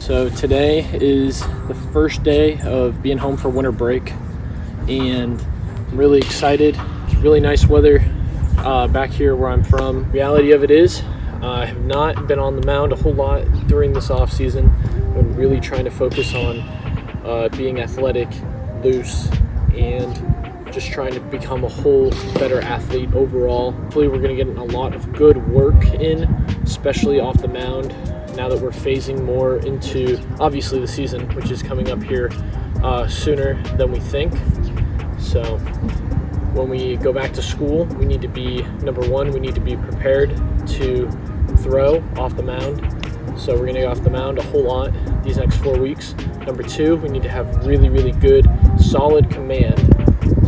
So today is the first day of being home for winter break, and I'm really excited. It's really nice weather back here where I'm from. Reality of it is, I have not been on the mound a whole lot during this off season. I'm really trying to focus on being athletic, loose, and just trying to become a whole better athlete overall. Hopefully we're going to get a lot of good work in, especially off the mound, now that we're phasing more into obviously the season, which is coming up here sooner than we think. So when we go back to school, we need to be, number one, we need to be prepared to throw off the mound. So we're going to go off the mound a whole lot these next 4 weeks. Number two, we need to have really, really good, solid command.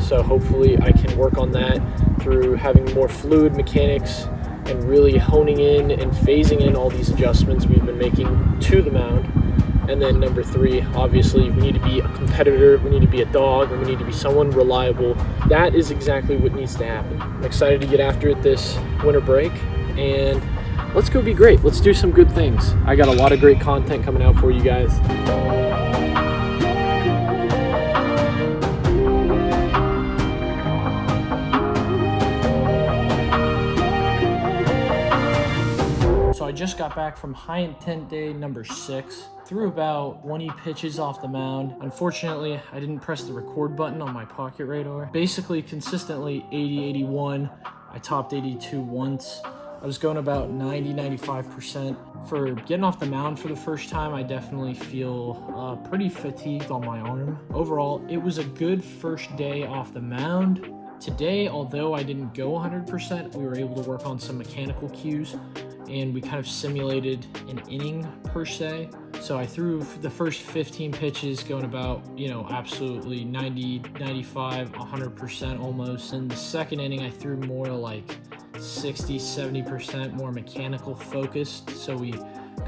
So hopefully I can work on that through having more fluid mechanics and really honing in and phasing in all these adjustments we've been making to the mound. And then number three, obviously we need to be a competitor, we need to be a dog, and we need to be someone reliable. That is exactly what needs to happen. I'm excited to get after it this winter break, and let's go be great. Let's do some good things. I got a lot of great content coming out for you guys. So I just got back from high intent day number 6. Threw about 20 pitches off the mound. Unfortunately, I didn't press the record button on my pocket radar. Basically, consistently 80, 81. I topped 82 once. I was going about 90, 95%. For getting off the mound for the first time, I definitely feel pretty fatigued on my arm. Overall, it was a good first day off the mound. Today, although I didn't go 100%, we were able to work on some mechanical cues, and we kind of simulated an inning per se. So I threw the first 15 pitches going about, absolutely 90, 95, 100% almost. In the second inning, I threw more like 60, 70% more mechanical focused. So we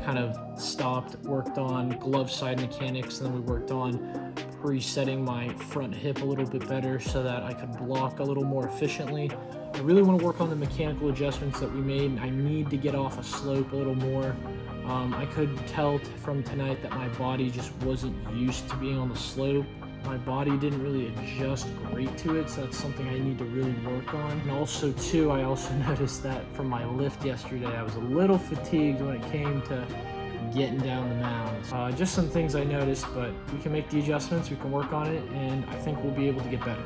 kind of stopped, worked on glove side mechanics, and then we worked on resetting my front hip a little bit better so that I could block a little more efficiently. I really want to work on the mechanical adjustments that we made. I need to get off a slope a little more. I could tell from tonight that my body just wasn't used to being on the slope. My body didn't really adjust great to it, so that's something I need to really work on. And also too, I also noticed that from my lift yesterday, I was a little fatigued when it came to getting down the mound. Just some things I noticed, but we can make the adjustments, we can work on it, and I think we'll be able to get better.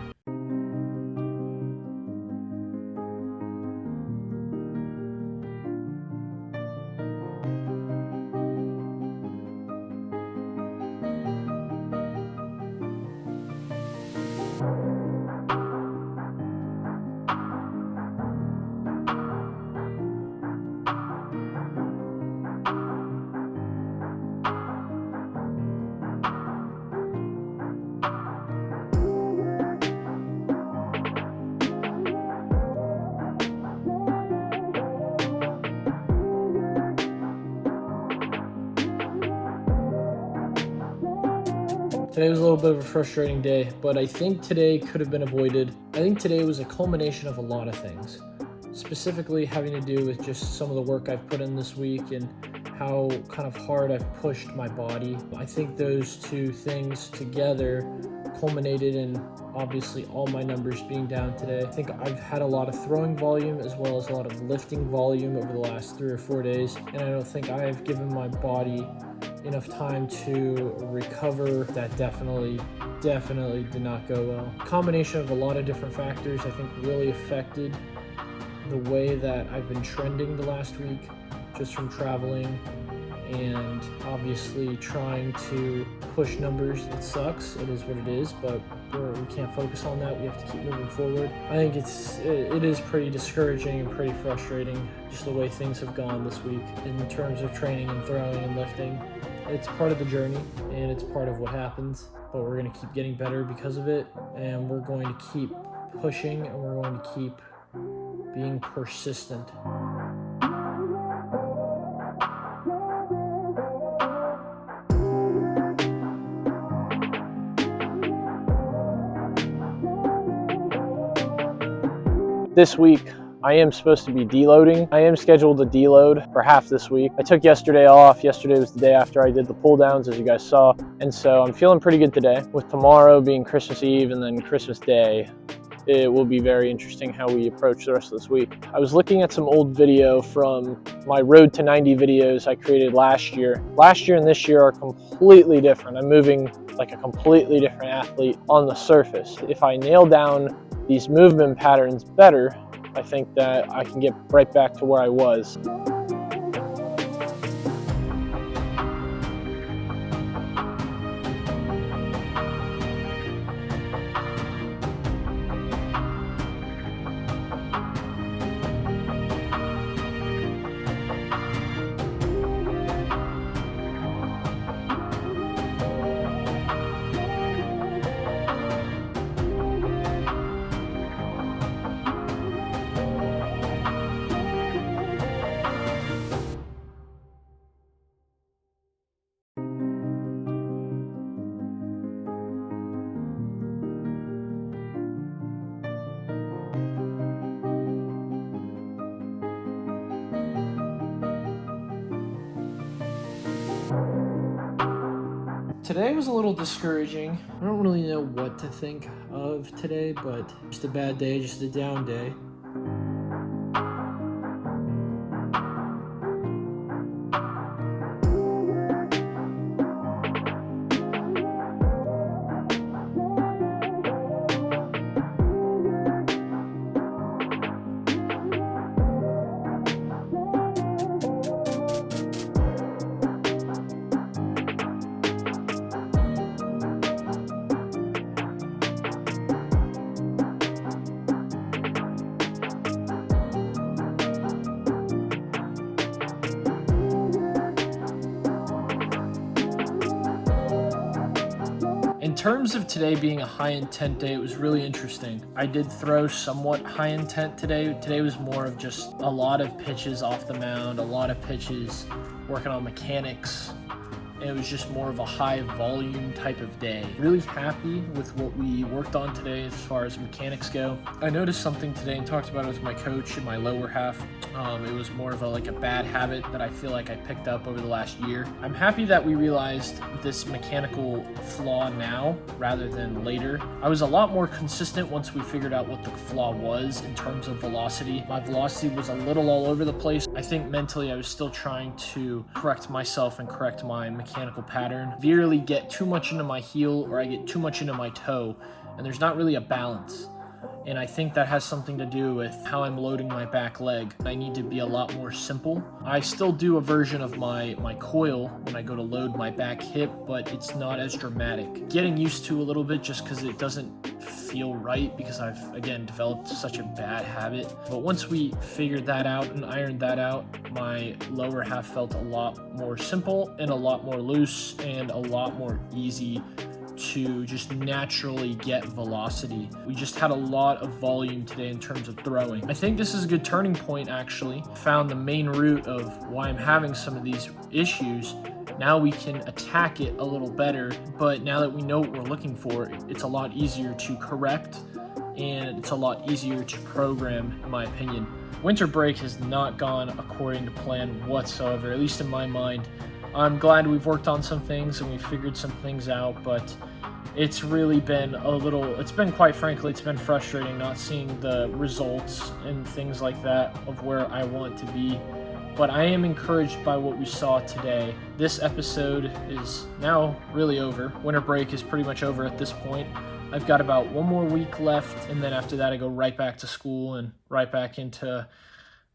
Today was a little bit of a frustrating day, but I think today could have been avoided. I think today was a culmination of a lot of things, specifically having to do with just some of the work I've put in this week and how kind of hard I've pushed my body. I think those two things together culminated in obviously all my numbers being down today. I think I've had a lot of throwing volume as well as a lot of lifting volume over the last 3 or 4 days, and I don't think I've given my body enough time to recover. That definitely did not go well. A combination of a lot of different factors I think really affected the way that I've been trending the last week, just from traveling and obviously trying to push numbers. It sucks, it is what it is, but we can't focus on that. We have to keep moving forward. I think it is pretty discouraging and pretty frustrating just the way things have gone this week in terms of training and throwing and lifting. It's part of the journey and it's part of what happens, but we're going to keep getting better because of it, and we're going to keep pushing, and we're going to keep being persistent. This week I am supposed to be deloading. I am scheduled to deload for half this week. I took yesterday off. Yesterday was the day after I did the pull downs, as you guys saw. And so I'm feeling pretty good today. With tomorrow being Christmas Eve and then Christmas Day, it will be very interesting how we approach the rest of this week. I was looking at some old video from my Road to 90 videos I created last year. Last year and this year are completely different. I'm moving like a completely different athlete on the surface. If I nail down these movement patterns better, I think that I can get right back to where I was. Today was a little discouraging. I don't really know what to think of today, but just a bad day, just a down day. In terms of today being a high intent day, it was really interesting. I did throw somewhat high intent today. Today was more of just a lot of pitches off the mound, a lot of pitches working on mechanics. It was just more of a high volume type of day. Really happy with what we worked on today as far as mechanics go. I noticed something today and talked about it with my coach in my lower half. It was more of a bad habit that I feel like I picked up over the last year. I'm happy that we realized this mechanical flaw now rather than later. I was a lot more consistent once we figured out what the flaw was in terms of velocity. My velocity was a little all over the place. I think mentally I was still trying to correct myself and correct my mechanical pattern. Veerily get too much into my heel or I get too much into my toe, and there's not really a balance. And I think that has something to do with how I'm loading my back leg. I need to be a lot more simple. I still do a version of my coil when I go to load my back hip, but it's not as dramatic. Getting used to a little bit just because it doesn't feel right because I've, again, developed such a bad habit. But once we figured that out and ironed that out, my lower half felt a lot more simple and a lot more loose and a lot more easy to just naturally get velocity. We just had a lot of volume today in terms of throwing. I think this is a good turning point, actually. Found the main root of why I'm having some of these issues. Now we can attack it a little better, but now that we know what we're looking for, it's a lot easier to correct and it's a lot easier to program, in my opinion. Winter break has not gone according to plan whatsoever, at least in my mind. I'm glad we've worked on some things and we figured some things out, but it's really been quite frankly, it's been frustrating not seeing the results and things like that of where I want to be. But I am encouraged by what we saw today. This episode is now really over. Winter break is pretty much over at this point. I've got about one more week left, and then after that I go right back to school and right back into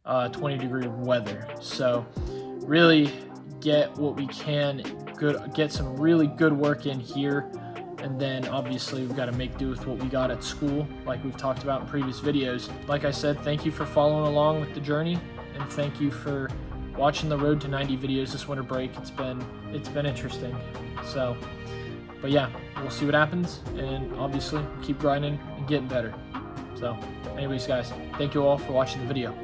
20-degree weather. So really get what we can, get some really good work in here, and then obviously we've got to make do with what we got at school, like we've talked about in previous videos. Like I said, thank you for following along with the journey, and thank you for watching the Road to 90 videos this winter break. It's been interesting. So, but yeah, we'll see what happens, and obviously keep grinding and getting better. So anyways, guys, thank you all for watching the video.